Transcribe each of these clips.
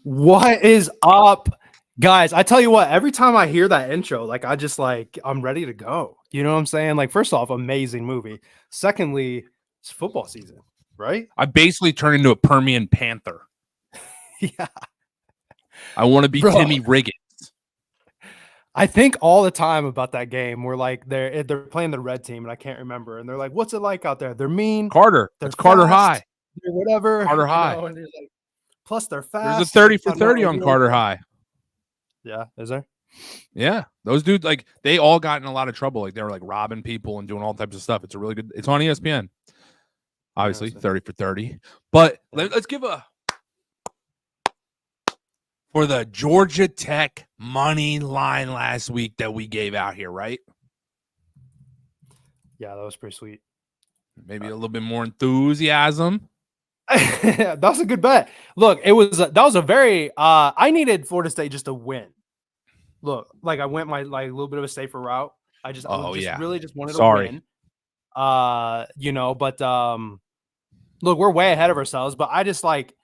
What is up, guys? I tell you what, every time I hear that intro, like I'm ready to go. You know what I'm saying? Like, first off, amazing movie. Secondly, it's football season, right? I basically turned into a Permian Panther. Yeah. I want to be Timmy Riggins. I think all the time about that game. We're like, they're playing the red team, and I can't remember. And they're like, "What's it like out there?" They're mean. Carter. They're It's Carter fast, High. They're whatever. Carter High. And there's like, plus they're fast. There's a 30 for 30 on Carter High. Yeah, is there? Yeah, those dudes, like, they all got in a lot of trouble. Like, they were like robbing people and doing all types of stuff. It's a really good. It's on ESPN. Obviously, 30 for 30. But let's give a for the Georgia Tech money line last week that we gave out here, right? Yeah, that was pretty sweet. Maybe a little bit more enthusiasm. That was a good bet. Look, that was a very I needed Florida State just to win. Look, like I went my like a little bit of a safer route. I really just wanted to win. Look, we're way ahead of ourselves, but I just like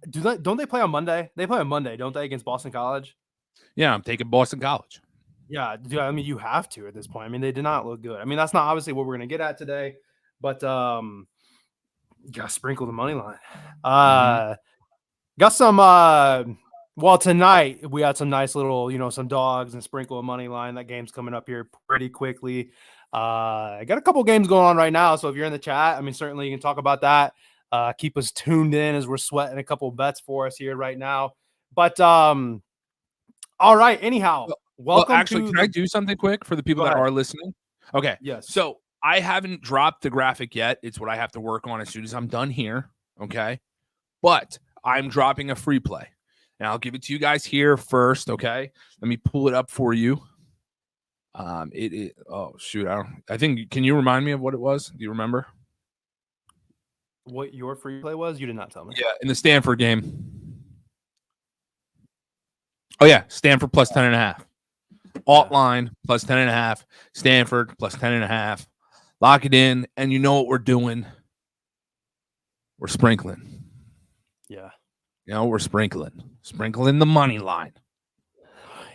don't they play on Monday? They play on Monday, don't they, against Boston College? Yeah, I'm taking Boston College. Yeah, dude, I mean, you have to at this point. I mean, they did not look good. I mean, that's not obviously what we're gonna get at today, but you gotta sprinkle the money line. Got some well, tonight we got some nice little, some dogs and sprinkle a money line. That game's coming up here pretty quickly. I got a couple games going on right now, so if you're in the chat, I mean, certainly you can talk about that. Keep us tuned in as we're sweating a couple bets for us here right now. But all right, anyhow, welcome. Can I do something quick for the people that are listening? Okay. Yes. So I haven't dropped the graphic yet. It's what I have to work on as soon as I'm done here. Okay. But I'm dropping a free play. And I'll give it to you guys here first. Okay. Let me pull it up for you. Oh shoot. I think, can you remind me of what it was? Do you remember what your free play was? You did not tell me. Yeah. In the Stanford game. Oh yeah. Stanford plus 10.5. Alt line plus 10.5. Stanford plus 10.5. Lock it in. And you know what we're doing? We're sprinkling. Yeah. We're sprinkling the money line.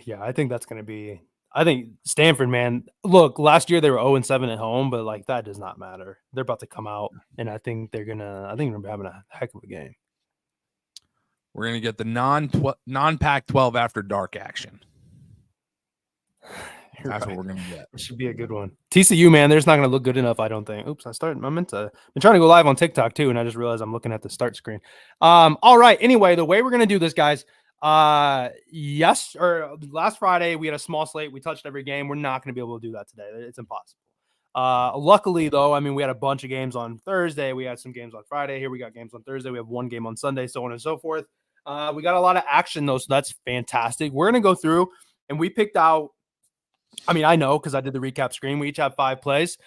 Yeah, I think that's going to be. I think Stanford, man. Look, last year they were 0-7 at home, but like that does not matter. They're about to come out, and I think they're gonna be having a heck of a game. We're gonna get the non-Pac-12 after dark action. That's what we're gonna get. It should be a good one. TCU, man, they're just not gonna look good enough, I don't think. Oops, I meant to. Been trying to go live on TikTok too, and I just realized I'm looking at the start screen. All right. Anyway, the way we're gonna do this, guys. Last Friday we had a small slate. We touched every game. We're not gonna be able to do that today. It's impossible. Luckily, though, I mean, we had a bunch of games on Thursday. We had some games on Friday. Here we got games on Thursday. We have one game on Sunday, so on and so forth. We got a lot of action though, so that's fantastic. We're gonna go through, and we picked out. I mean, I know because I did the recap screen. We each have 5 plays.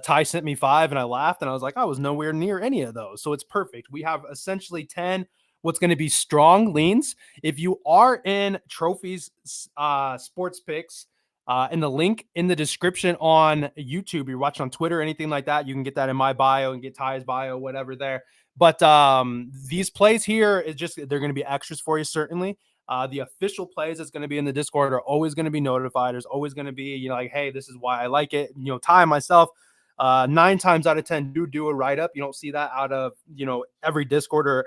Ty sent me 5, and I laughed, and I was like, I was nowhere near any of those. So it's perfect. We have essentially 10 what's going to be strong leans. If you are in Trophies Sports Picks, in the link in the description on YouTube, you're watching on Twitter, anything like that, you can get that in my bio and get Ty's bio, whatever there. But these plays here is just, they're going to be extras for you, certainly. The official plays that's going to be in the Discord are always going to be notified. There's always going to be, like, hey, this is why I like it. Ty and myself, 9 times out of 10 do a write-up. You don't see that out of, every Discord or,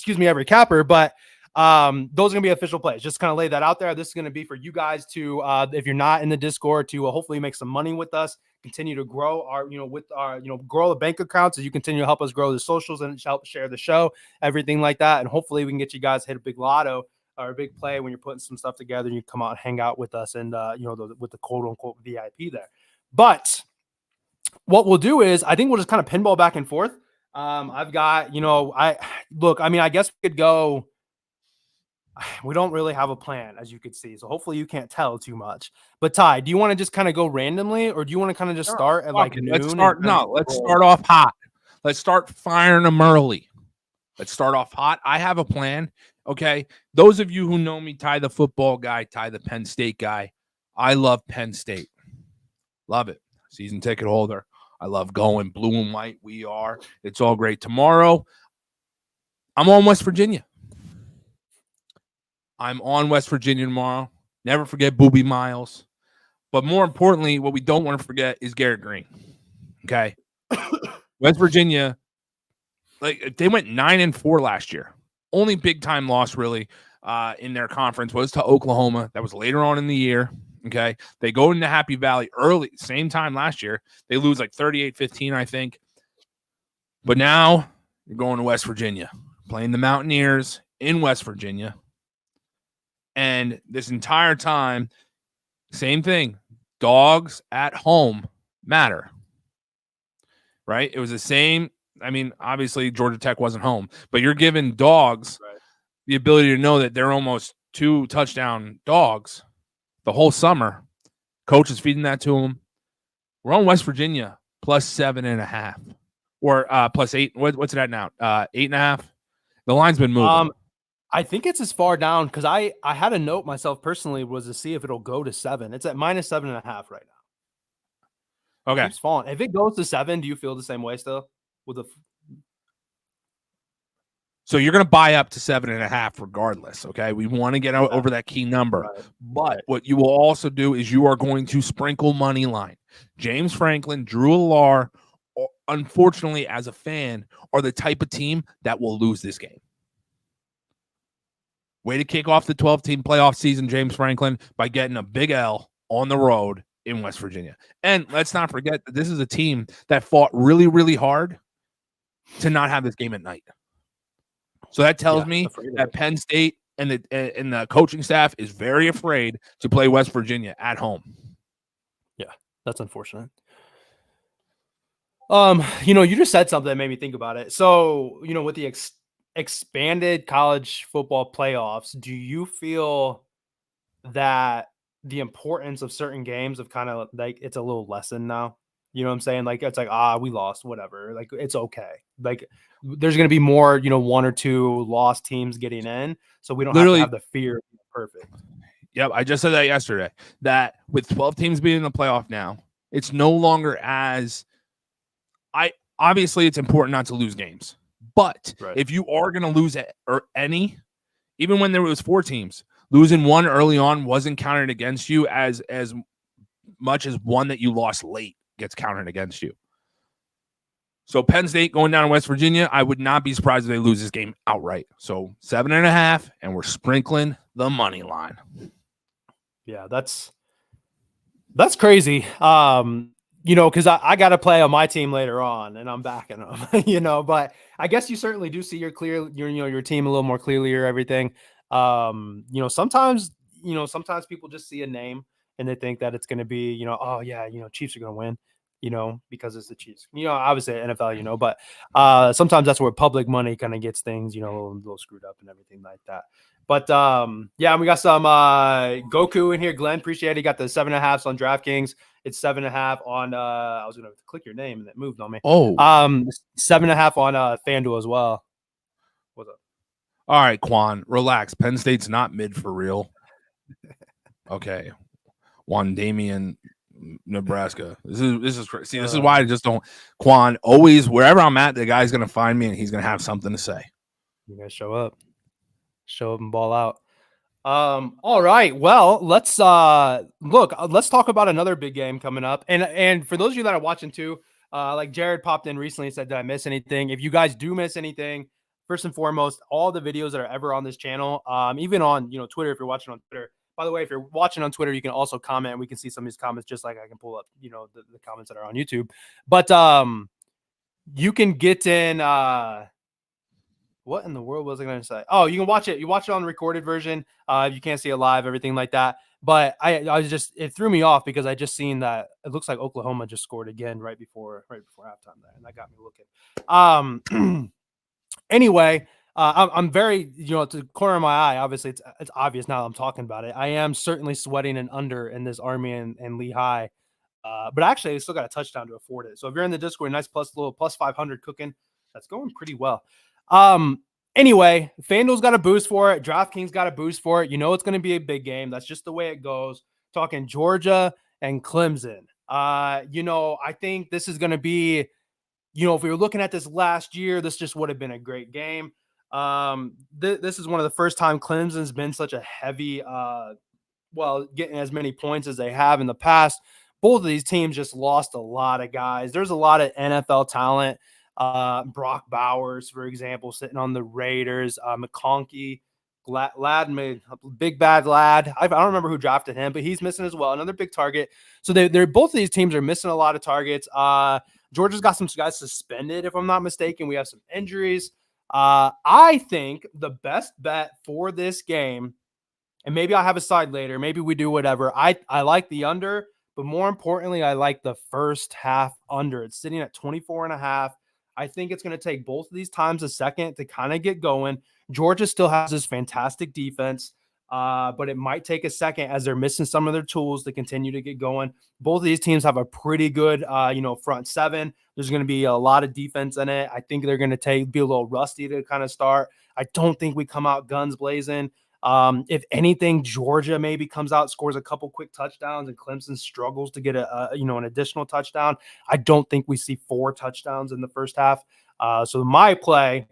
every capper. But those are going to be official plays. Just kind of lay that out there. This is going to be for you guys to, if you're not in the Discord, to hopefully make some money with us, continue to grow our, grow the bank accounts as you continue to help us grow the socials and help share the show, everything like that. And hopefully we can get you guys hit a big lotto or a big play when you're putting some stuff together and you come out and hang out with us and, with the quote unquote VIP there. But what we'll do is I think we'll just kind of pinball back and forth. I've got, I guess we could go. we don't really have a plan, as you could see. So hopefully you can't tell too much. But Ty, do you want to just kind of go randomly, or do you want to kind of just start at like noon? Let's start off hot. Let's start firing them early. Let's start off hot. I have a plan. Okay. Those of you who know me, Ty the football guy, Ty the Penn State guy. I love Penn State. Love it. Season ticket holder. I love going blue and white. We are. It's all great. Tomorrow, I'm on West Virginia. I'm on West Virginia tomorrow. Never forget Booby Miles. But more importantly, what we don't want to forget is Garrett Green. Okay. West Virginia, like they went 9-4 last year. Only big time loss really in their conference was to Oklahoma. That was later on in the year. Okay. They go into Happy Valley early, same time last year. They lose like 38-15, I think. But now you're going to West Virginia, playing the Mountaineers in West Virginia. And this entire time, same thing. Dogs at home matter. Right? It was the same. I mean, obviously, Georgia Tech wasn't home, but you're giving dogs the ability to know that they're almost 2 touchdown dogs the whole summer. Coach is feeding that to them. We're on West Virginia plus 7.5 or plus 8. What's it at now? 8.5. The line's been moving. I think it's as far down because I had a note myself personally was to see if it'll go to 7. It's at minus 7.5 right now. Okay. It keeps falling. If it goes to 7, do you feel the same way still? So you're going to buy up to 7.5 regardless. Okay. We want to get over that key number. Right. But what you will also do is you are going to sprinkle money line. James Franklin, Drew Allar, unfortunately, as a fan, are the type of team that will lose this game. Way to kick off the 12-team playoff season, James Franklin, by getting a big L on the road in West Virginia. And let's not forget that this is a team that fought really, really hard to not have this game at night. So that tells me that Penn State and the coaching staff is very afraid to play West Virginia at home. Yeah, that's unfortunate. You just said something that made me think about it. So, with the expanded college football playoffs, do you feel that the importance of certain games of kind of like it's a little lessened now? You know what I'm saying? Like it's like, we lost, whatever. Like it's okay. Like there's going to be more, 1 or 2 lost teams getting in, so we don't have to have the fear of being perfect. Yep, I just said that yesterday. That with 12 teams being in the playoff now, it's no longer as obviously it's important not to lose games. But if you are going to lose any, even when there was 4 teams, losing one early on wasn't counted against you as much as one that you lost late gets counted against you. So Penn State going down to West Virginia, I would not be surprised if they lose this game outright. So 7.5, and we're sprinkling the money line. Yeah, that's crazy. Because I got to play on my team later on, and I'm backing them. But I guess you certainly do see your team a little more clearly or everything. Sometimes people just see a name and they think that it's going to be, Chiefs are going to win. Because it's the Chiefs. Obviously NFL, but sometimes that's where public money kind of gets things, a little screwed up and everything like that. But we got some Goku in here. Glenn, appreciate it. He got the 7.5 on DraftKings. It's 7.5 on I was gonna click your name and it moved on me. 7.5 on FanDuel as well. What's up? All right, Quan, relax. Penn State's not mid for real. Okay. Juan Damian, Nebraska. This is crazy. See, this is why I just don't. Quan, always wherever I'm at, the guy's gonna find me and he's gonna have something to say. You guys show up and ball out. All right. Well, let's talk about another big game coming up. And for those of you that are watching too, like Jared popped in recently and said, did I miss anything? If you guys do miss anything, first and foremost, all the videos that are ever on this channel, even on Twitter, if you're watching on Twitter. By the way, if you're watching on Twitter, you can also comment. And we can see some of these comments just like I can pull up, the comments that are on YouTube. But you can get in what in the world was I going to say? Oh, you can watch it. You watch it on the recorded version. You can't see it live, everything like that. But it threw me off because I just seen that it looks like Oklahoma just scored again right before halftime there, and that got me looking. Anyway, I'm very, to the corner of my eye, obviously it's obvious now that I'm talking about it. I am certainly sweating an under in this Army and Lehigh. But actually, I still got a touchdown to afford it. So if you're in the Discord, nice little plus 500 cooking, that's going pretty well. Anyway, FanDuel's got a boost for it. DraftKings got a boost for it. It's going to be a big game. That's just the way it goes. Talking Georgia and Clemson. I think this is going to be, if we were looking at this last year, this just would have been a great game. This is one of the first time Clemson's been such a heavy, getting as many points as they have in the past. Both of these teams just lost a lot of guys. There's a lot of NFL talent. Brock Bowers, for example, sitting on the Raiders. McConkey, Lad made big bad Lad. I don't remember who drafted him, but he's missing as well. Another big target. So they're both of these teams are missing a lot of targets. Georgia's got some guys suspended, if I'm not mistaken. We have some injuries. I think the best bet for this game, and maybe I'll have a side later, maybe we do whatever. I like the under, but more importantly, I like the first half under. It's sitting at 24.5. I think it's going to take both of these times a second to kind of get going. Georgia still has this fantastic defense, but it might take a second as they're missing some of their tools to continue to get going. Both of these teams have a pretty good, front seven. There's going to be a lot of defense in it. I think they're going to be a little rusty to kind of start. I don't think we come out guns blazing. If anything, Georgia maybe comes out, scores a couple quick touchdowns, and Clemson struggles to get an additional touchdown. I don't think we see 4 touchdowns in the first half. So my play,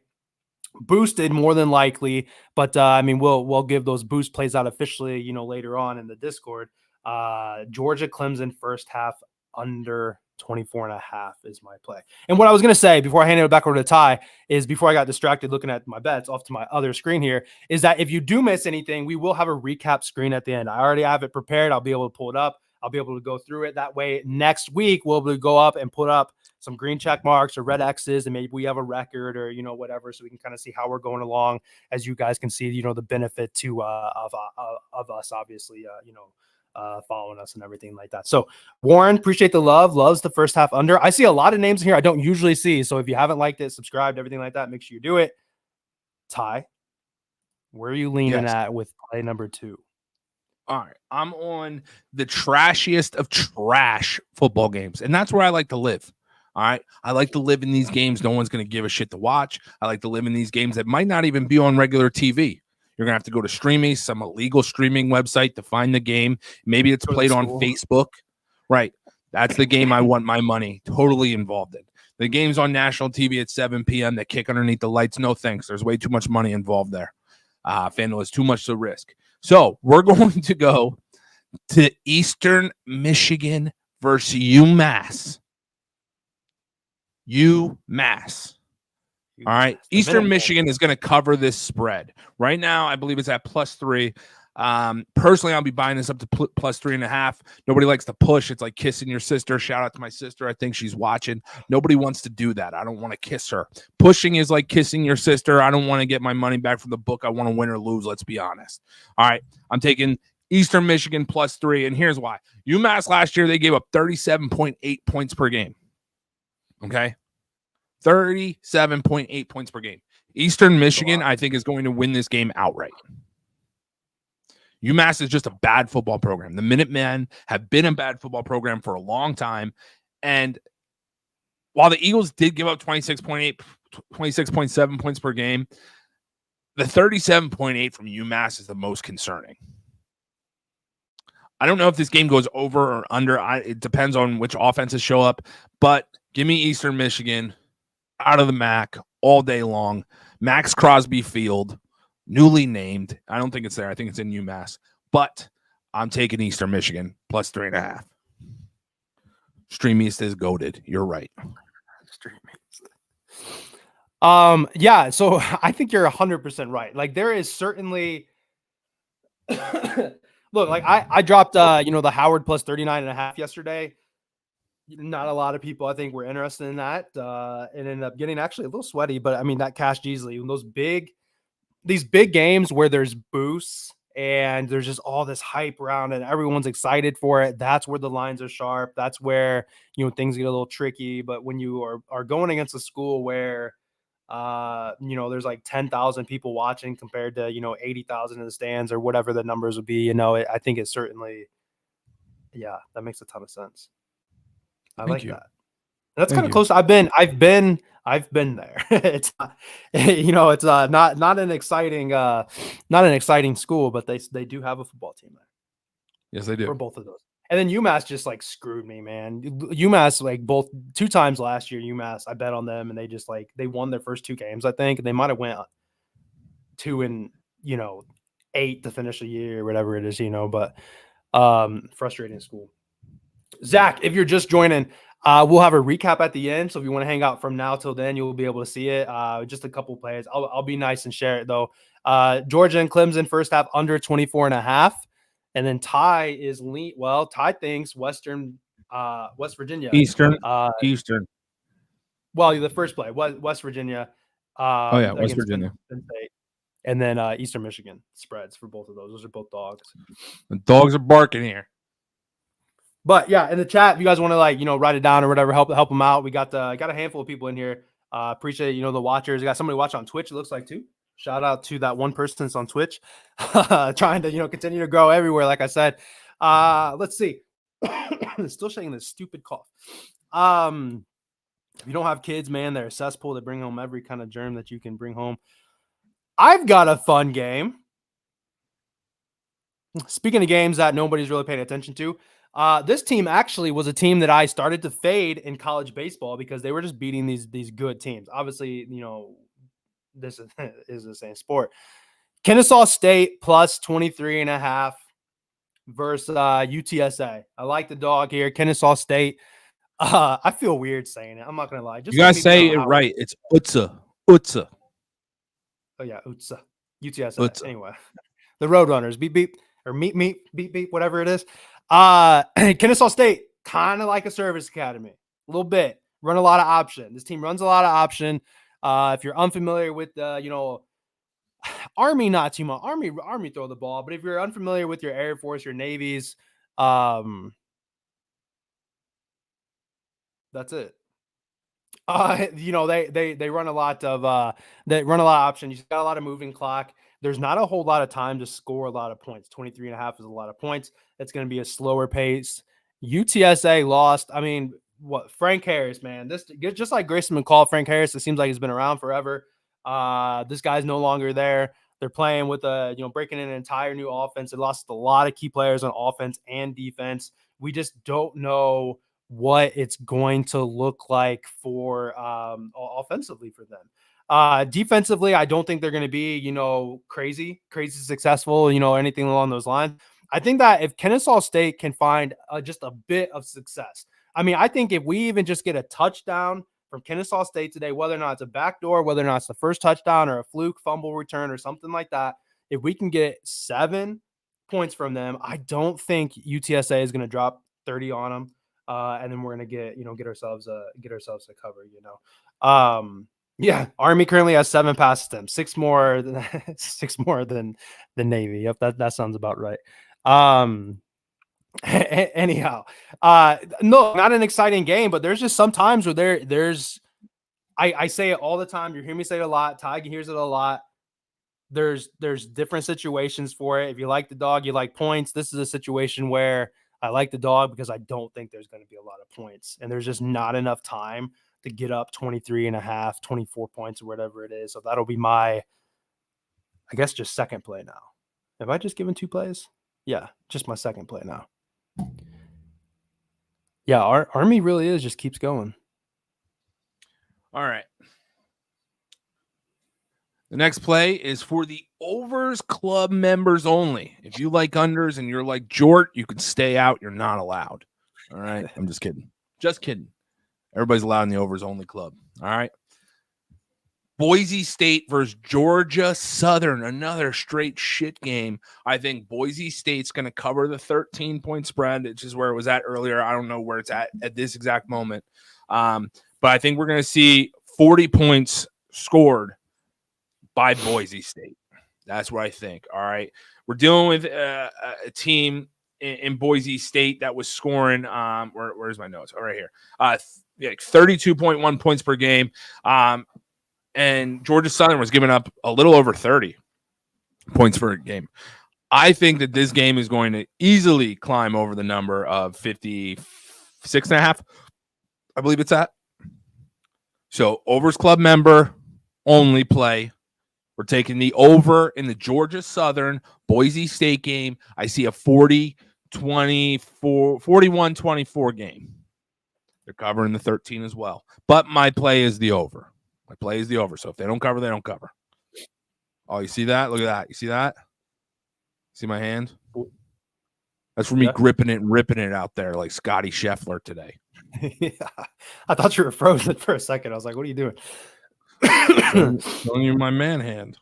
boosted more than likely, but we'll give those boost plays out officially, later on in the Discord. Georgia Clemson first half under 24.5 is my play. And what I was going to say before I hand it back over to Ty is, before I got distracted looking at my bets off to my other screen here, is that if you do miss anything, we will have a recap screen at the end. I already have it prepared. I'll be able to pull it up. I'll be able to go through it. That way next week we'll be able to go up and put up some green check marks or red X's, and maybe we have a record or, whatever, so we can kind of see how we're going along, as you guys can see, the benefit to of us, obviously, following us and everything like that. So Warren, appreciate the love. Loves the first half under. I see a lot of names here I don't usually see. So if you haven't liked it, subscribed, everything like that, make sure you do it. Ty, where are you leaning at with play number 2? All right. I'm on the trashiest of trash football games, and that's where I like to live. All right. I like to live in these games no one's going to give a shit to watch. I like to live in these games that might not even be on regular TV. You're going to have to go to streaming, some illegal streaming website to find the game. Maybe it's played on Facebook. Right. That's the game I want my money totally involved in. The game's on national TV at 7 p.m. They kick underneath the lights. No thanks. There's way too much money involved there. FanDuel is too much to risk. So we're going to go to Eastern Michigan versus UMass. UMass. All right. Eastern Michigan is going to cover this spread. Right now, I believe it's at +3. Personally, I'll be buying this up to +3.5. Nobody likes to push. It's like kissing your sister. Shout out to my sister. I think she's watching. Nobody wants to do that. I don't want to kiss her. Pushing is like kissing your sister. I don't want to get my money back from the book. I want to win or lose. Let's be honest. All right. I'm taking Eastern Michigan +3. And here's why. UMass last year, they gave up 37.8 points per game. Okay. 37.8 points per game. Eastern Michigan, I think, is going to win this game outright. UMass is just a bad football program. The Minutemen have been a bad football program for a long time. And while the Eagles did give up 26.8, 26.7 points per game, the 37.8 from UMass is the most concerning. I don't know if this game goes over or under. It depends on which offenses show up. But give me Eastern Michigan out of the MAC all day long. Max Crosby Field, newly named. I don't think it's there. I think it's in UMass. But I'm taking Eastern Michigan +3.5. Stream East is goated. You're right. Stream East. Yeah, so I think you're 100% right. Like, there is certainly look, like I dropped the Howard +39.5 yesterday. Not a lot of people, I think, were interested in that. And ended up getting actually a little sweaty, but I mean, that cashed easily. When these big games where there's boosts and there's just all this hype around and everyone's excited for it, that's where the lines are sharp. That's where, things get a little tricky. But when you are going against a school where There's like 10,000 people watching compared to 80,000 in the stands or whatever the numbers would be. I think it's certainly, yeah, that makes a ton of sense. I Thank like you. that. That's Thank kind of you. close. I've been there. It's not, it's not an exciting school, but they do have a football team there. Yes, they do. For both of those. And then UMass just like screwed me, man. UMass, like both 2 times last year, UMass, I bet on them and they just like they won their first 2 games, I think, and they might have went 2-8 to finish the year or whatever it is, but frustrating school. Zach, if you're just joining, we'll have a recap at the end. So if you want to hang out from now till then, you'll be able to see it. Just a couple plays. I'll be nice and share it though. Georgia and Clemson first half under 24.5. And then Ty is Ty thinks West Virginia. Eastern. Well, the first play, West Virginia. West Virginia. Penn State. And then Eastern Michigan spreads for both of those. Those are both dogs. The dogs are barking here. But yeah, in the chat, if you guys want to write it down or whatever, help them out. We got a handful of people in here. Appreciate the watchers. We got somebody watching on Twitch. It looks like too. Shout out to that one person that's on Twitch, trying to continue to grow everywhere. Like I said, let's see. Still shaking this stupid cough. If you don't have kids, man, they're a cesspool. They bring home every kind of germ that you can bring home. I've got a fun game. Speaking of games that nobody's really paying attention to, this team actually was a team that I started to fade in college baseball because they were just beating these good teams. Obviously, this is the same sport. Kennesaw State plus 23.5 versus UTSA. I like the dog here. Kennesaw State. I feel weird saying it. I'm not gonna lie. You guys say it right. It's UTSA. UTSA. Oh yeah, UTSA. UTSA. UTSA. Anyway, the Roadrunners. Beep beep or meet beep beep whatever it is. Kennesaw State, kind of like a service academy, a little bit. Run a lot of option. This team runs a lot of option. If you're unfamiliar with Army, not too much. Army throw the ball, but if you're unfamiliar with your Air Force, your Navies, that's it. They run a lot of option. You got a lot of moving clock. There's not a whole lot of time to score a lot of points. 23.5 is a lot of points. It's going to be a slower pace. UTSA lost. I mean, Frank Harris, man, this just like Grayson McCall, Frank Harris, it seems like he's been around forever. This guy's no longer there. They're playing with breaking in an entire new offense. They lost a lot of key players on offense and defense. We just don't know what it's going to look like for offensively for them. Defensively, I don't think they're going to be, crazy successful, anything along those lines. I think that if Kennesaw State can find just a bit of success, I mean, I think if we even just get a touchdown from Kennesaw State today, whether or not it's a backdoor, whether or not it's the first touchdown or a fluke fumble return or something like that, if we can get 7 points from them, I don't think UTSA is going to drop 30 on them. And then we're going to get ourselves a cover, Yeah, Army currently has 7 passes to them, 6 more than the Navy. Yep, that sounds about right. Anyhow, no, not an exciting game, but there's just some times where I say it all the time. You hear me say it a lot. Ty hears it a lot. There's different situations for it. If you like the dog, you like points. This is a situation where I like the dog because I don't think there's going to be a lot of points, and there's just not enough time to get up 23.5, 24 points or whatever it is. So that'll be my, I guess, just second play now. Have I just given 2 plays? Yeah, just my second play now. Yeah, our Army really just keeps going. All right. The next play is for the Overs Club members only. If you like unders and you're like Jort, you can stay out. You're not allowed. All right. I'm just kidding. Just kidding. Everybody's allowed in the Overs only club. All right. Boise State versus Georgia Southern, another straight shit game. I think Boise State's going to cover the 13-point spread, which is where it was at earlier. I don't know where it's at this exact moment. But I think we're going to see 40 points scored by Boise State. That's what I think. All right. We're dealing with a team in Boise State that was scoring. Where's my notes? All right, here. 32.1 points per game. and Georgia Southern was giving up a little over 30 points for a game. I think that this game is going to easily climb over the number of 56.5. I believe it's at. So Overs Club member only play. We're taking the over in the Georgia Southern Boise State game. I see a 41-24 game. They're covering the 13 as well. But my play is the over. So if they don't cover, they don't cover. Oh, you see that? Look at that. You see that? See my hand? That's for me gripping it and ripping it out there like Scotty Scheffler today. Yeah. I thought you were frozen for a second. I was like, what are you doing? Showing you my man hand.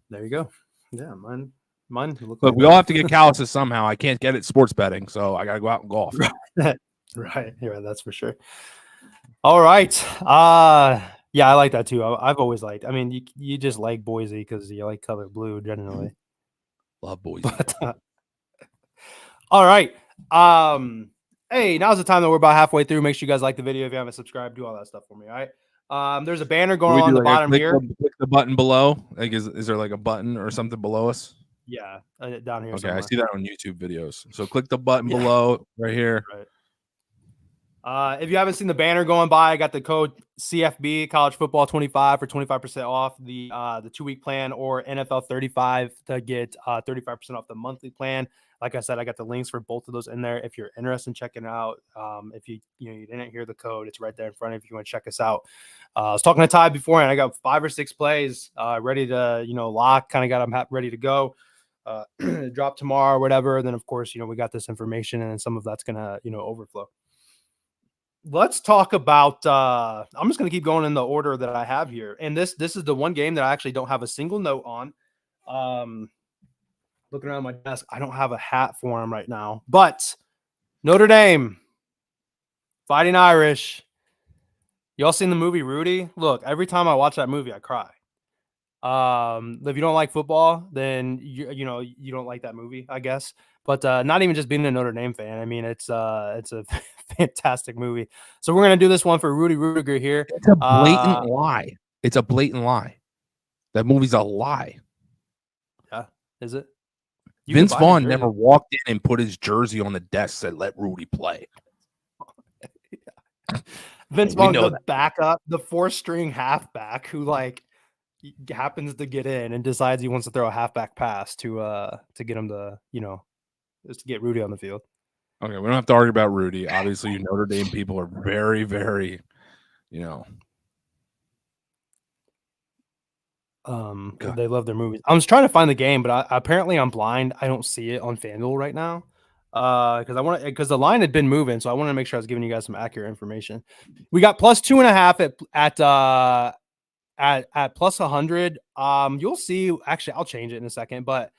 There you go. Yeah, mine. Look, we all have to get calluses somehow. I can't get it sports betting, so I got to go out and golf. Right. Yeah, that's for sure. All right. Yeah, I like that too. I've always liked. I mean, you just like Boise because you like color blue generally. Love Boise. But, all right. Hey, now's the time that we're about halfway through. Make sure you guys like the video. If you haven't subscribed, do all that stuff for me. All right. There's a banner going on the bottom here. Click the button below. Like, is there like a button or something below us? Yeah, down here. Okay, somewhere. I see that on YouTube videos. So click the button below right here. Right. If you haven't seen the banner going by, I got the code CFB College Football 25 for 25% off the 2-week plan, or NFL 35 to get 35% off the monthly plan. Like I said, I got the links for both of those in there. If you're interested in checking it out, if you didn't hear the code, it's right there in front of you if you want to check us out. I was talking to Ty before, and I got 5 or 6 plays ready to lock. Kind of got them ready to go. Drop tomorrow or whatever. And then of course, we got this information, and some of that's gonna overflow. Let's talk about I'm just going to keep going in the order that I have here. And this is the one game that I actually don't have a single note on. Looking around my desk, I don't have a hat for him right now. But Notre Dame, Fighting Irish. Y'all seen the movie Rudy? Look, every time I watch that movie, I cry. If you don't like football, then you don't like that movie, I guess. But not even just being a Notre Dame fan. I mean, it's a fantastic movie. So we're gonna do this one for Rudy Rudiger here. It's a blatant lie. It's a blatant lie. That movie's a lie. Yeah, is it? Vince Vaughn never walked in and put his jersey on the desk and said, "Let Rudy play." Vince Vaughn's the backup, the 4-string halfback who happens to get in and decides he wants to throw a halfback pass to get him to just to get Rudy on the field. Okay, we don't have to argue about Rudy. Obviously, you Notre Dame people are very, very, they love their movies. I was trying to find the game, but apparently I'm blind. I don't see it on FanDuel right now because the line had been moving, so I wanted to make sure I was giving you guys some accurate information. We got plus 2.5 at plus 100. You'll see. Actually, I'll change it in a second, but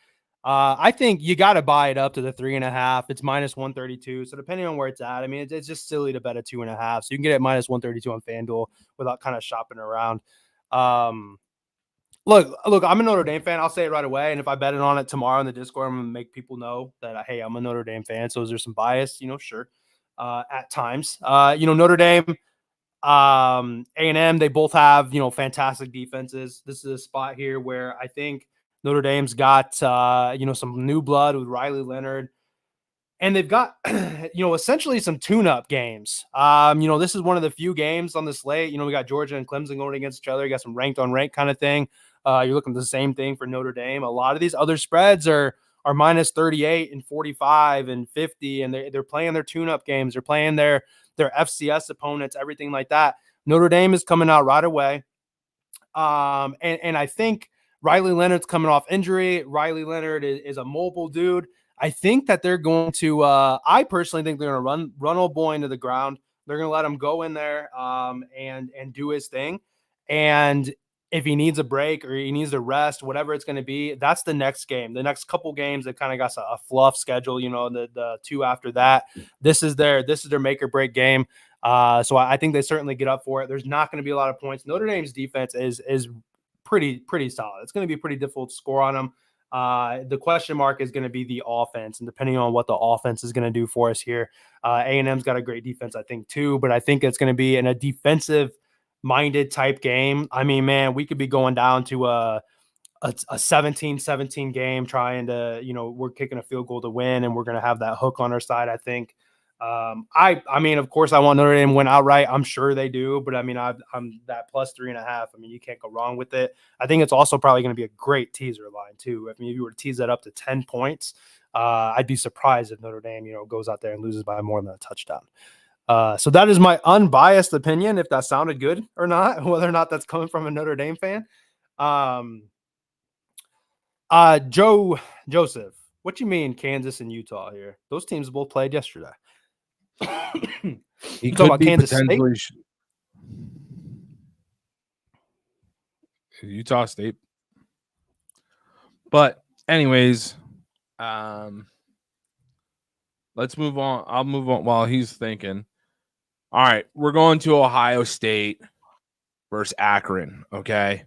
I think you got to buy it up to the 3.5. It's minus 132. So depending on where it's at, I mean, it's just silly to bet a 2.5. So you can get it minus 132 on FanDuel without kind of shopping around. Look, I'm a Notre Dame fan. I'll say it right away. And if I bet it on it tomorrow in the Discord, I'm going to make people know that, hey, I'm a Notre Dame fan. So is there some bias? Sure. At times, Notre Dame, A&M, they both have, fantastic defenses. This is a spot here where I think Notre Dame's got, some new blood with Riley Leonard. And they've got, essentially some tune-up games. This is one of the few games on the slate. We got Georgia and Clemson going against each other. You got some ranked-on-ranked kind of thing. You're looking at the same thing for Notre Dame. A lot of these other spreads are minus 38 and 45 and 50, and they're playing their tune-up games. They're playing their FCS opponents, everything like that. Notre Dame is coming out right away. And I think Riley Leonard's coming off injury. Riley Leonard is a mobile dude. I think that they're going to I personally think they're going to run old boy into the ground. They're going to let him go in there and do his thing. And if he needs a break or he needs to rest, whatever it's going to be, that's the next game. The next couple games, they kind of got a fluff schedule, the 2 after that. This is their make or break game. So I think they certainly get up for it. There's not going to be a lot of points. Notre Dame's defense is pretty solid. It's going to be pretty difficult to score on them. The question mark is going to be the offense, and depending on what the offense is going to do for us here, A&M's got a great defense, I think, too. But I think it's going to be in a defensive minded type game. I mean, man, we could be going down to a 17-17 game trying to, we're kicking a field goal to win, and we're going to have that hook on our side, I think. I mean, of course, I want Notre Dame to win outright. I'm sure they do, but I mean, I'm that plus 3.5. I mean, you can't go wrong with it. I think it's also probably going to be a great teaser line too. I mean, if you were to tease that up to 10 points, I'd be surprised if Notre Dame, goes out there and loses by more than a touchdown. So that is my unbiased opinion, if that sounded good or not, whether or not that's coming from a Notre Dame fan. Joseph, what you mean Kansas and Utah here? Those teams both played yesterday. He could be Kansas potentially State? Utah State. But anyways, let's move on. I'll move on while he's thinking. All right, we're going to Ohio State versus Akron, okay?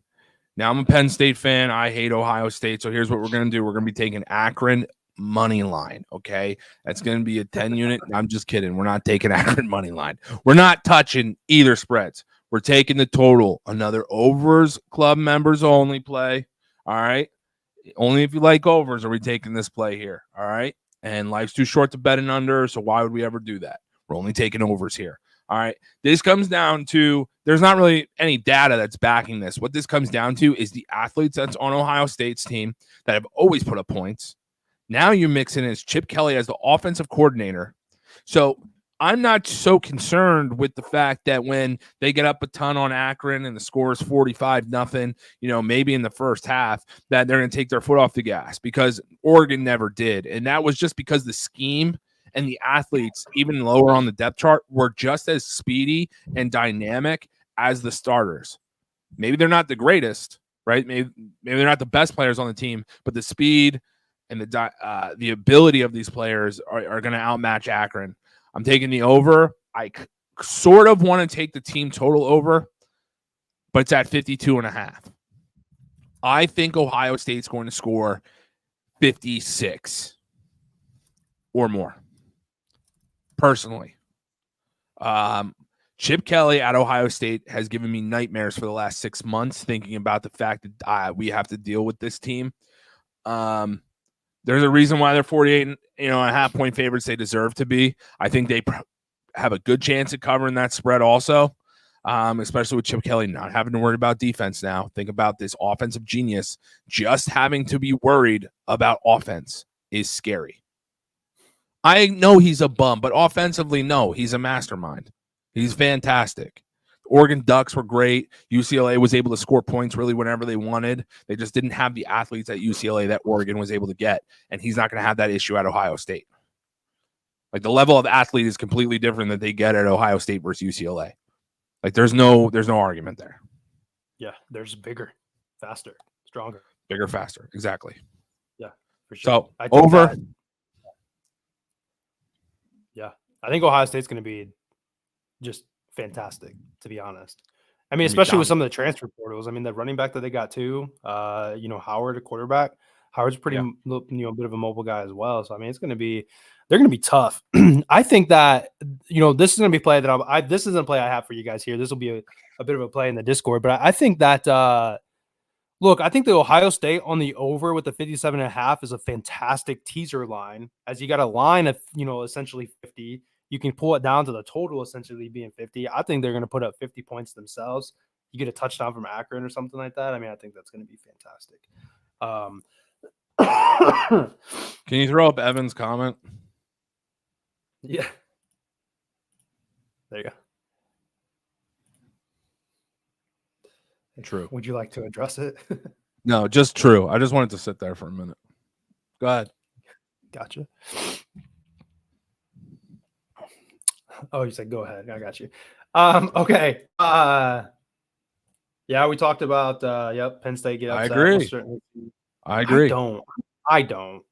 Now, I'm a Penn State fan. I hate Ohio State, so here's what we're going to do. We're going to be taking Akron money line, okay? That's going to be a 10 unit. I'm just kidding. We're not taking Akron money line. We're not touching either spreads. We're taking the total. Another overs club members only play, all right? Only if you like overs are we taking this play here, all right? And life's too short to bet an under, so why would we ever do that? We're only taking overs here, all right? This comes down to there's not really any data that's backing this. What this comes down to is the athletes that's on Ohio State's team that have always put up points. Now you mix in as Chip Kelly as the offensive coordinator. So I'm not so concerned with the fact that when they get up a ton on Akron and the score is 45-0, maybe in the first half, that they're going to take their foot off the gas, because Oregon never did. And that was just because the scheme and the athletes, even lower on the depth chart, were just as speedy and dynamic as the starters. Maybe they're not the greatest, right? Maybe they're not the best players on the team, but the speed and the ability of these players are going to outmatch Akron. I'm taking the over. I sort of want to take the team total over, but it's at 52.5. I think Ohio State's going to score 56 or more. Personally, Chip Kelly at Ohio State has given me nightmares for the last 6 months, thinking about the fact that we have to deal with this team. There's a reason why they're 48, a half-point favorites. They deserve to be. I think they have a good chance at covering that spread also, especially with Chip Kelly not having to worry about defense now. Think about this offensive genius. Just having to be worried about offense is scary. I know he's a bum, but offensively, no, he's a mastermind. He's fantastic. Oregon Ducks were great. UCLA was able to score points really whenever they wanted. They just didn't have the athletes at UCLA that Oregon was able to get, and he's not going to have that issue at Ohio State. Like, the level of athlete is completely different that they get at Ohio State versus UCLA. Like, there's no argument there. Yeah, there's bigger, faster, stronger. Bigger, faster, exactly. Yeah, for sure. So, over. Yeah, I think Ohio State's going to be just fantastic, to be honest. I mean, especially with some of the transfer portals. I mean, the running back that they got too, Howard, a quarterback. Howard's pretty, a bit of a mobile guy as well. So, I mean, they're going to be tough. I think that, this is going to be a play that this isn't a play I have for you guys here. This will be a bit of a play in the Discord, but I think that, I think the Ohio State on the over with the 57.5 is a fantastic teaser line, as you got a line of, essentially 50. You can pull it down to the total essentially being 50. I think they're going to put up 50 points themselves. You get a touchdown from Akron or something like that. I mean, I think that's going to be fantastic. Can you throw up Evan's comment? Yeah. There you go. True. Would you like to address it? No, just true. I just wanted to sit there for a minute. Go ahead. Gotcha. Oh, you said go ahead. I got you. Okay. Yeah, we talked about Penn State get upset. I agree. I don't.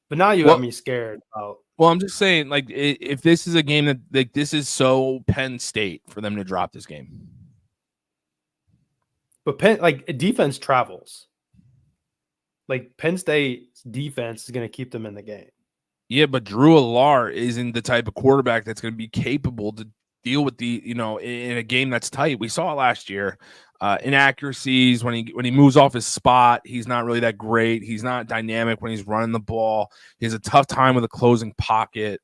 But now you have me scared about. Well, I'm just saying, like, if this is a game that, like, this is so Penn State for them to drop this game. But Penn, defense travels. Like, Penn State's defense is going to keep them in the game. Yeah, but Drew Allar isn't the type of quarterback that's going to be capable to deal with the, in a game that's tight. We saw it last year. Inaccuracies when he moves off his spot. He's not really that great. He's not dynamic when he's running the ball. He has a tough time with a closing pocket.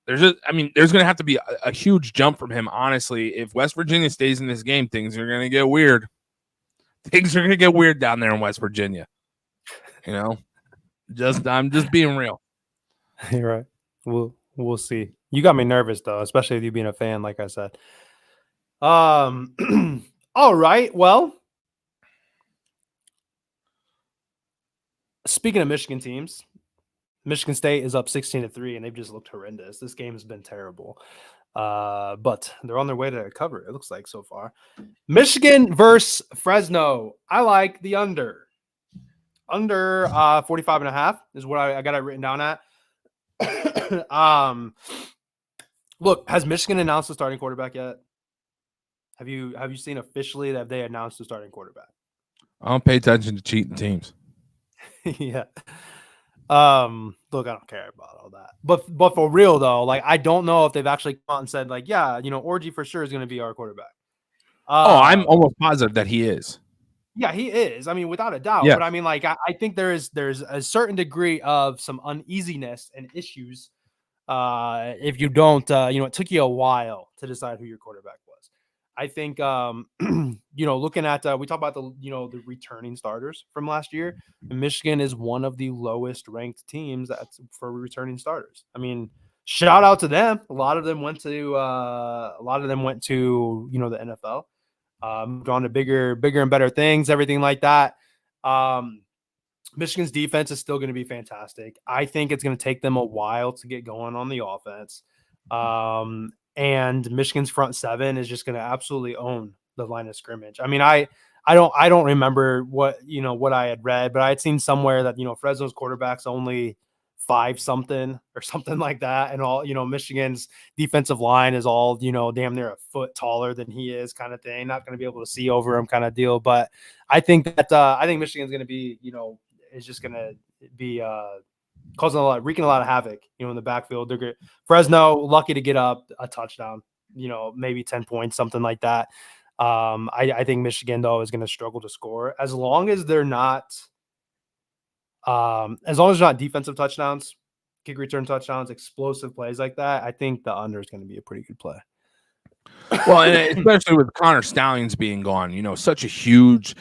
There's going to have to be a huge jump from him, honestly. If West Virginia stays in this game, things are going to get weird. Things are going to get weird down there in West Virginia. I'm just being real. You're right. We'll see. You got me nervous though, especially with you being a fan, like I said. All right. Well, speaking of Michigan teams, Michigan State is up 16-3, and they've just looked horrendous. This game has been terrible. But they're on their way to cover, it looks like so far. Michigan versus Fresno. I like the under. Under 45.5 is what I got it written down at. Look, has Michigan announced the starting quarterback yet? Have you seen officially that they announced the starting quarterback? I don't pay attention to cheating teams. Yeah. Look, I don't care about all that. But for real though, like I don't know if they've actually come out and said like, yeah, Orji for sure is going to be our quarterback. I'm almost positive that he is. Yeah, he is. I mean, without a doubt. Yeah. But I mean, like, I think there's a certain degree of some uneasiness and issues if you don't, it took you a while to decide who your quarterback was. I think, looking at, we talked about the returning starters from last year. Michigan is one of the lowest ranked teams that's for returning starters. I mean, shout out to them. A lot of them went to, the NFL. Drawn to bigger and better things, everything like that. Michigan's defense is still going to be fantastic. I think it's going to take them a while to get going on the offense. And Michigan's front seven is just going to absolutely own the line of scrimmage. I mean, I don't remember what I had read, but I had seen somewhere that, Fresno's quarterback's only 5-something or something like that. And all, Michigan's defensive line is all, damn near a foot taller than he is, kind of thing. Not going to be able to see over him, kind of deal. But I think Michigan's going to be, is just going to be wreaking a lot of havoc, in the backfield. They're good. Fresno lucky to get up a touchdown, maybe 10 points, something like that. I think Michigan though is going to struggle to score as long as they're not. As long as it's not defensive touchdowns, kick return touchdowns, explosive plays like that, I think the under is going to be a pretty good play. Well, and especially with Connor Stalions being gone, such a huge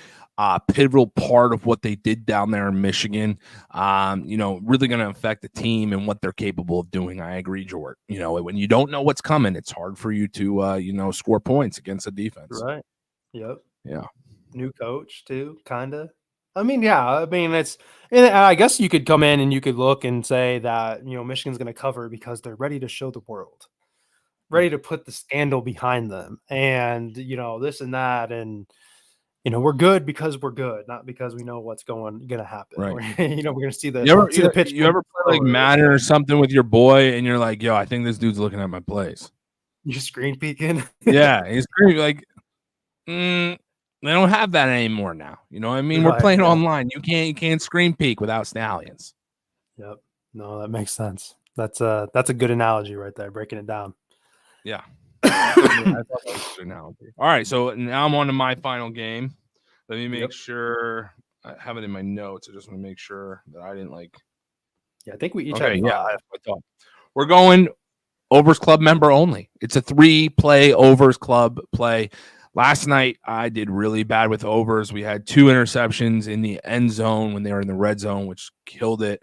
pivotal part of what they did down there in Michigan, really going to affect the team and what they're capable of doing. I agree, George. When you don't know what's coming, it's hard for you to, score points against a defense. Right. Yep. Yeah. New coach too, kind of. I mean, yeah. I mean, I guess you could come in and you could look and say that, Michigan's going to cover because they're ready to show the world, ready to put the scandal behind them and, this and that. And, we're good because we're good, not because we know what's going to happen. Right. We're going to see the, the pitch. You ever play like Madden or something with your boy and you're like, yo, I think this dude's looking at my plays. You screen peeking. Yeah. He's like, they don't have that anymore now. You know what I mean? Right, we're playing online. You can't screen peek without Stallions. Yep. No, that makes sense. That's a good analogy right there, breaking it down. Yeah. I thought that was a good analogy. All right, so now I'm on to my final game. Let me make sure I have it in my notes. I just want to make sure that I didn't like. Yeah, I think we each have. Yeah, I thought we're going Overs Club member only. It's a 3-play Overs Club play. Last night, I did really bad with overs. We had 2 interceptions in the end zone when they were in the red zone, which killed it.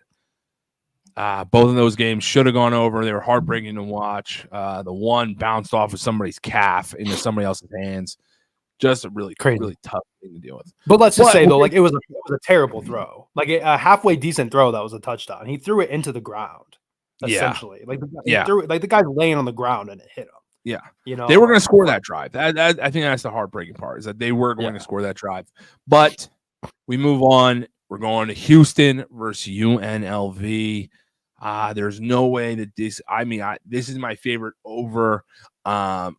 Both of those games should have gone over. They were heartbreaking to watch. The one bounced off of somebody's calf into somebody else's hands. Just a really tough thing to deal with. But let's just say, though, like it was a terrible throw. Like a halfway decent throw that was a touchdown. He threw it into the ground, essentially. He threw it, like the guy's laying on the ground and it hit him. Yeah, they were going to score that drive. I think that's the heartbreaking part, is that they were going to score that drive. But we move on. We're going to Houston versus UNLV. There's no way that this. I mean, this is my favorite over for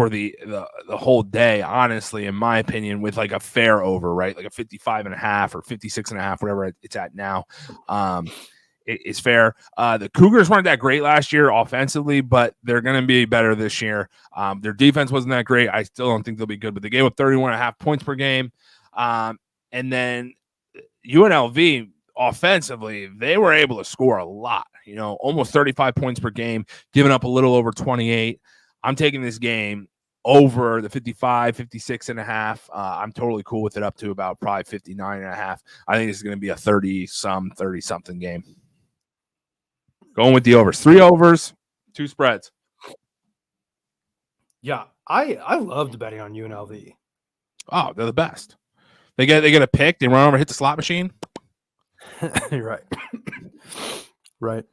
the whole day. Honestly, in my opinion, with like a fair over, right, like a 55.5 or 56.5, whatever it's at now. is fair. The Cougars weren't that great last year offensively, but they're going to be better this year. Their defense wasn't that great. I still don't think they'll be good, but they gave up 31.5 points per game. And then UNLV offensively, they were able to score a lot, almost 35 points per game, giving up a little over 28. I'm taking this game over the 55, 56.5. I'm totally cool with it up to about probably 59.5. I think this is going to be a 30-something game. Going with the overs. 3 overs, 2 spreads. Yeah, I loved betting on UNLV. Oh, they're the best. They get a pick. They run over, hit the slot machine. You're right. Right.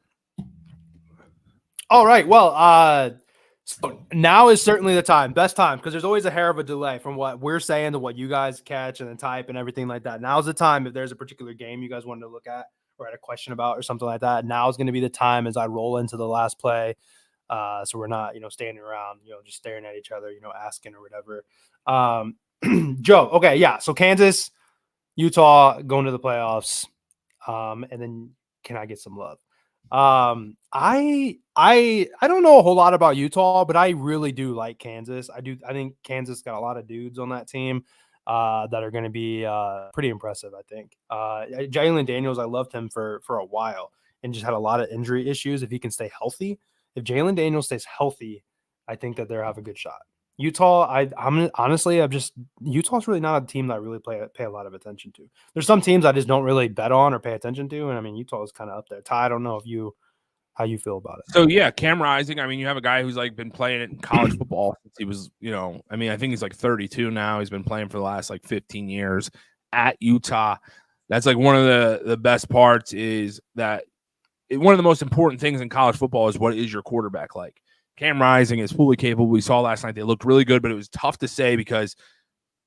All right. Well, so now is certainly the time, best time, because there's always a hair of a delay from what we're saying to what you guys catch and then type and everything like that. Now's the time if there's a particular game you guys wanted to look at or had a question about or something like that. Now is going to be the time as I roll into the last play. So we're not, standing around, just staring at each other, asking or whatever. Joe, okay, yeah. So Kansas, Utah going to the playoffs. And then can I get some love? I don't know a whole lot about Utah, but I really do like Kansas. I think Kansas got a lot of dudes on that team that are going to be pretty impressive. I think Jalen Daniels, I loved him for a while and just had a lot of injury issues. If he can stay healthy, if Jalen Daniels stays healthy, I think that they'll have a good shot. Utah, I'm honestly, Utah's really not a team that I really pay a lot of attention to. There's some teams I just don't really bet on or pay attention to, and I mean Utah is kind of up there. Ty, I don't know how you feel about it. So yeah, Cam Rising. I mean, you have a guy who's been playing it in college football since he was, I think he's 32 now. He's been playing for the last 15 years at Utah. That's one of the best parts is that one of the most important things in college football is what is your quarterback like. Cam Rising is fully capable. We saw last night they looked really good, but it was tough to say because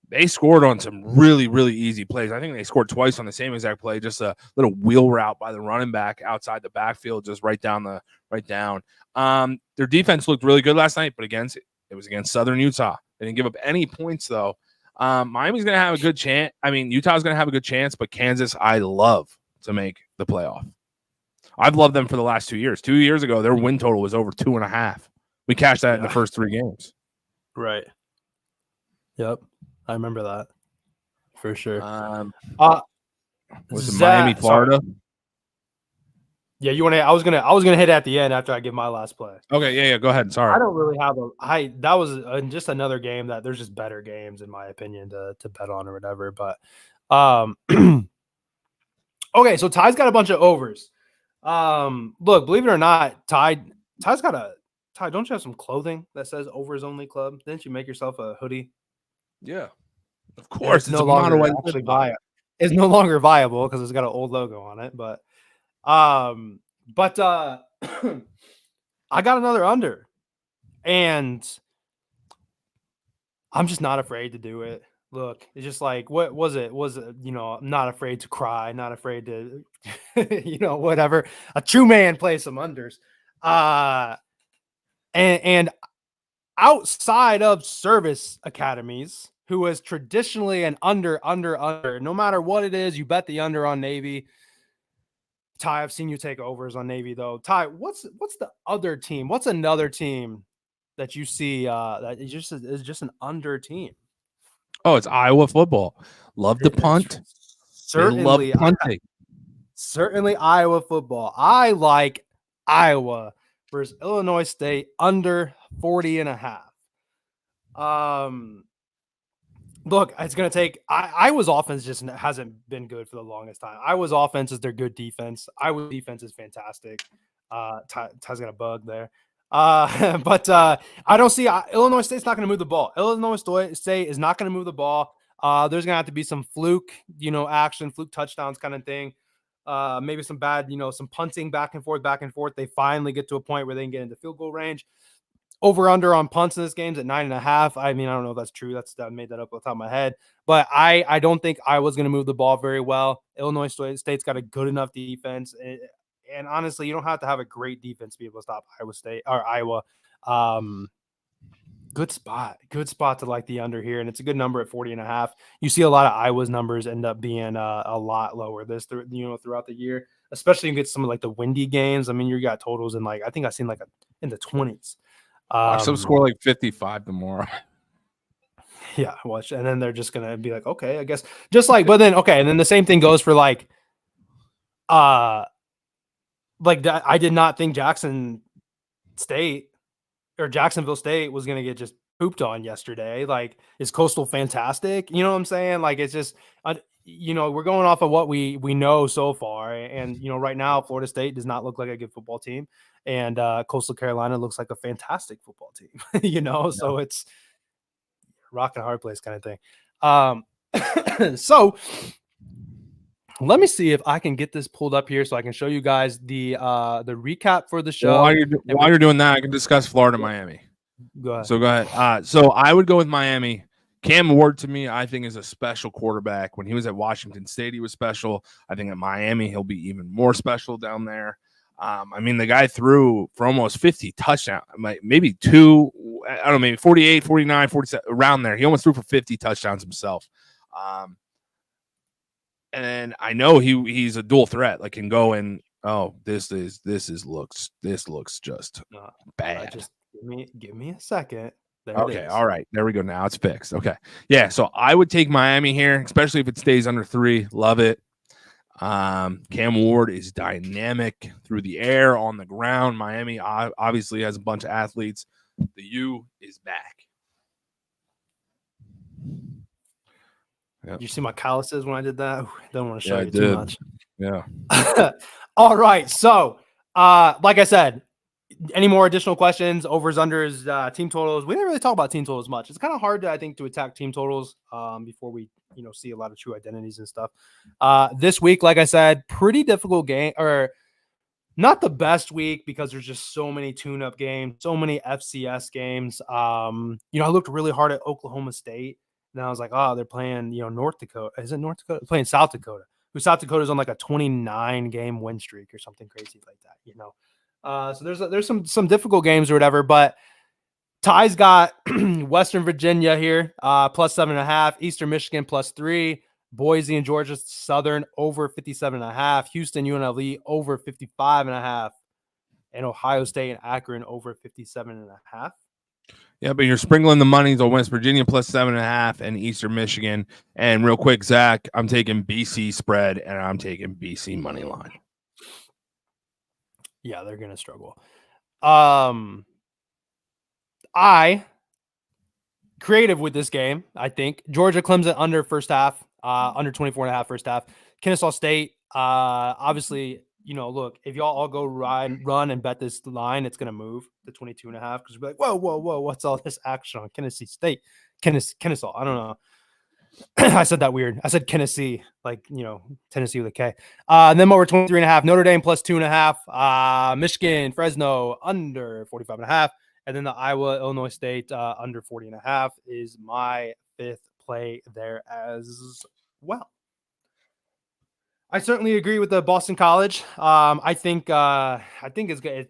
they scored on some really, really easy plays. I think they scored twice on the same exact play, just a little wheel route by the running back outside the backfield, just right down. Their defense looked really good last night, but it was against Southern Utah. They didn't give up any points, though. Miami's going to have a good chance. I mean, Utah's going to have a good chance, but Kansas, I love to make the playoff. I've loved them for the last 2 years. 2 years ago, their win total was over 2.5. We cashed that in the first 3 games. Right. Yep. I remember that for sure. Was it Miami, Florida? Sorry. Yeah, you want to? I was gonna hit at the end after I give my last play. Okay, yeah. Go ahead. Sorry. I don't really have that was just another game that there's just better games in my opinion to bet on or whatever. But okay, so Ty's got a bunch of overs. Look, believe it or not, Ty's got Ty, don't you have some clothing that says Overs Only Club? Didn't you make yourself a hoodie? Yeah, of course. It's no longer actually viable. It's no longer viable because it's got an old logo on it. But I got another under, and I'm just not afraid to do it. Look, it's just what was it? I'm not afraid to cry, not afraid to, whatever. A true man plays some unders. And outside of service academies, who is traditionally an under, no matter what it is, you bet the under on Navy. Ty, I've seen you take overs on Navy though. Ty, what's the other team? What's another team that you see that is just an under team? Oh, it's Iowa football. Love to punt. Certainly, love punting. Certainly Iowa football. I like Iowa versus Illinois State under 40.5. Look, it's going to take Iowa's offense just hasn't been good for the longest time. Iowa's offense is their good defense. Iowa's defense is fantastic. Ty's got a bug there. But I don't see Illinois State's not going to move the ball. Illinois State is not going to move the ball. There's going to have to be some fluke, action, fluke touchdowns kind of thing. Maybe some bad, some punting back and forth. They finally get to a point where they can get into field goal range. Over under on punts in this game's at 9.5. I mean, I don't know if that's true. I made that up off the top of my head. But I don't think Iowa's going to move the ball very well. Illinois State's got a good enough defense. And honestly, you don't have to have a great defense to be able to stop Iowa. Good spot to like the under here. And it's a good number at 40.5. You see a lot of Iowa's numbers end up being a lot lower throughout the year. especially you get some of like the windy games. I mean, you got totals in like I think I've seen like in the 20s. Watch them score like 55 tomorrow. Yeah, watch, and then they're just gonna be like, okay, I guess, just like, but then okay, and then the same thing goes for like that. I did not think Jacksonville State was gonna get just pooped on yesterday. Like, is Coastal fantastic? You know what I'm saying? Like, it's just, we're going off of what we know so far, and right now Florida State does not look like a good football team, and Coastal Carolina looks like a fantastic football team. So it's rock and a hard place kind of thing. So let me see if I can get this pulled up here so I can show you guys the recap for the show. Well, while you're doing that, I can discuss Florida, Miami. Go ahead. So go ahead. So I would go with Miami. Cam Ward, to me, I think is a special quarterback. When he was at Washington State, he was special. I think at Miami, he'll be even more special down there. I mean, the guy threw for almost 50 touchdowns, maybe two, I don't know, maybe 48, 49, 47, around there. He almost threw for 50 touchdowns himself. And I know he's a dual threat, like can go and this looks just bad. Just give me a second. Okay, all right, there we go. Now it's fixed. Okay, yeah. So I would take Miami here, especially if it stays under 3. Love it. Cam Ward is dynamic through the air, on the ground. Miami obviously has a bunch of athletes. The U is back. Yep. Did you see my calluses when I did that? I don't want to show you too much. Yeah. All right. So, like I said, any more additional questions, overs, unders, team totals? We didn't really talk about team totals much. It's kind of hard, I think, to attack team totals before we, see a lot of true identities and stuff. This week, like I said, pretty difficult game, or not the best week because there's just so many tune-up games, so many FCS games. I looked really hard at Oklahoma State. And I was like, oh, they're playing, North Dakota. Is it North Dakota? They're playing South Dakota. Who South Dakota's on like a 29-game win streak or something crazy like that, So there's some difficult games or whatever. But Ty's got Western Virginia here, plus 7.5. Eastern Michigan, plus 3. Boise and Georgia Southern, over 57.5. Houston, UNLV, over 55.5. And Ohio State and Akron, over 57.5. Yeah, but you're sprinkling the monies on West Virginia plus 7.5 and Eastern Michigan. And real quick, Zach, I'm taking BC spread and I'm taking BC money line. Yeah, they're gonna struggle. I creative with this game. I think Georgia Clemson under first half, under 24.5 first half. Kennesaw State, obviously. Look, if y'all all go run and bet this line, it's going to move to 22.5 because we're like, whoa, what's all this action on Kennesaw? I don't know. I said that weird. I said Tennessee, like, Tennessee with a K. And then over 23.5, Notre Dame plus 2.5, Michigan, Fresno under 45.5. And then the Iowa, Illinois State under 40.5 is my 5th play there as well. I certainly agree with the Boston College. I think it's good.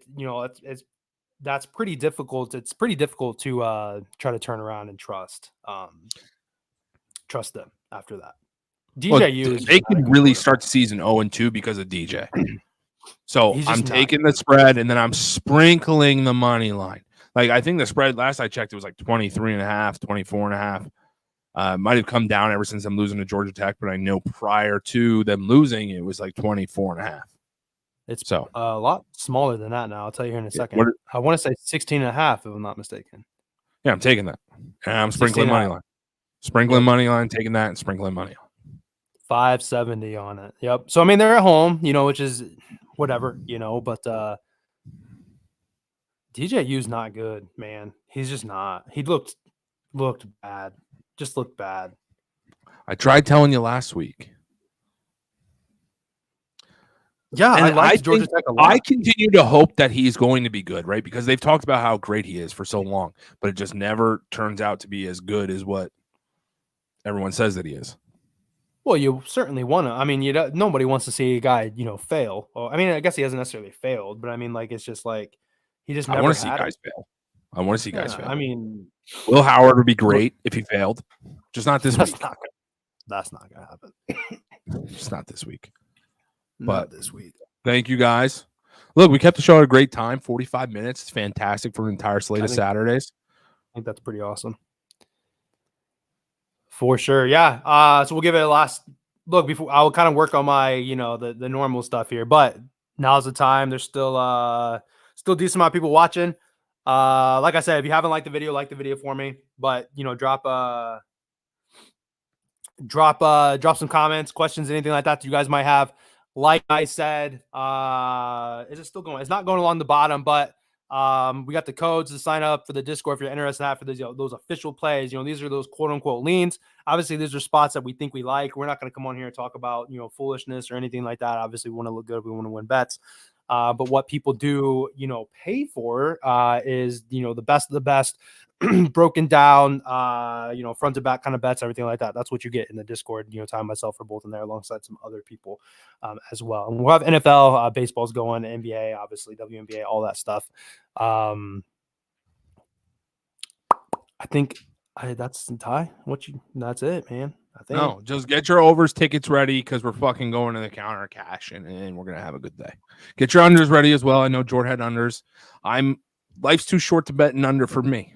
That's pretty difficult. It's pretty difficult to try to turn around and trust them after that. DJU, they can really start the season 0-2 because of DJ. So I'm taking the spread and then I'm sprinkling the money line. Like, I think the spread last I checked, it was like 23.5, 24.5. Might have come down ever since I'm losing to Georgia Tech, but I know prior to them losing, it was like 24.5. It's a lot smaller than that now. I'll tell you here in a second. I want to say 16.5, if I'm not mistaken. Yeah, I'm taking that. And I'm sprinkling money line. Sprinkling money line, taking that and sprinkling money on. 570 on it. Yep. So, I mean, they're at home, which is whatever, but DJU's not good, man. He's just not. He looked bad. Just looked bad. I tried telling you last week. Yeah, and I like Georgia Tech a lot. I continue to hope that he's going to be good, right? Because they've talked about how great he is for so long, but it just never turns out to be as good as what everyone says that he is. Well, you certainly want to. I mean, nobody wants to see a guy, fail. Well, I mean, I guess he hasn't necessarily failed, but I mean, like, it's just like he just never. I want to see guys fail. I want to see guys fail. I mean, Will Howard would be great if he failed, just not this week. That's not gonna happen. Just not this week. Not this week. Thank you guys. Look, we kept the show at a great time, 45 minutes. It's fantastic for an entire slate of Saturdays. I think that's pretty awesome. For sure. Yeah. So we'll give it a last look before I will kind of work on my, the normal stuff here, but now's the time. There's still decent amount of people watching. Like I said, if you haven't liked the video, like the video for me, but drop some comments, questions, anything like that you guys might have. Like I said, is it still going? It's not going along the bottom, but we got the codes to sign up for the Discord if you're interested in that for those official plays. These are those quote unquote leans. Obviously, these are spots that we think we like. We're not going to come on here and talk about foolishness or anything like that. Obviously, we want to look good. We want to win bets. But what people do, pay for is the best of the best. Broken down, front to back kind of bets, everything like that. That's what you get in the Discord. Time myself for both in there alongside some other people as well. And we'll have NFL, baseball's going, NBA, obviously WNBA, all that stuff. I think that's the tie. That's it, man. I think. No, just get your overs tickets ready because we're fucking going to the counter cash and we're gonna have a good day. Get your unders ready as well. I know Jordan had unders. Life's too short to bet an under for me.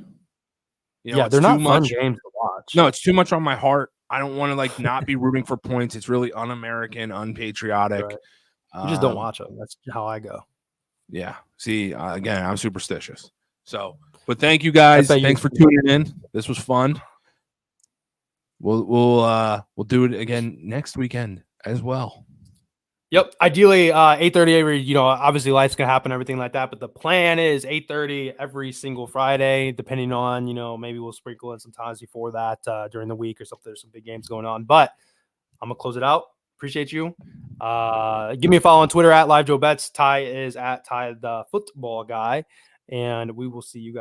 They're not fun games to watch. No, it's too much on my heart. I don't want to not be rooting for points. It's really un-American, unpatriotic. Right. You just don't watch them. That's how I go. Yeah. See, again, I'm superstitious. So, but thank you guys. Thanks for tuning in. This was fun. We'll do it again next weekend as well. Yep. Ideally, 8:30 obviously life's gonna happen, everything like that. But the plan is 8:30 every single Friday, depending on, maybe we'll sprinkle in some times before that during the week or something. There's some big games going on. But I'm gonna close it out. Appreciate you. Give me a follow on Twitter at LiveJoeBets. Ty is at Ty the Football Guy. And we will see you guys.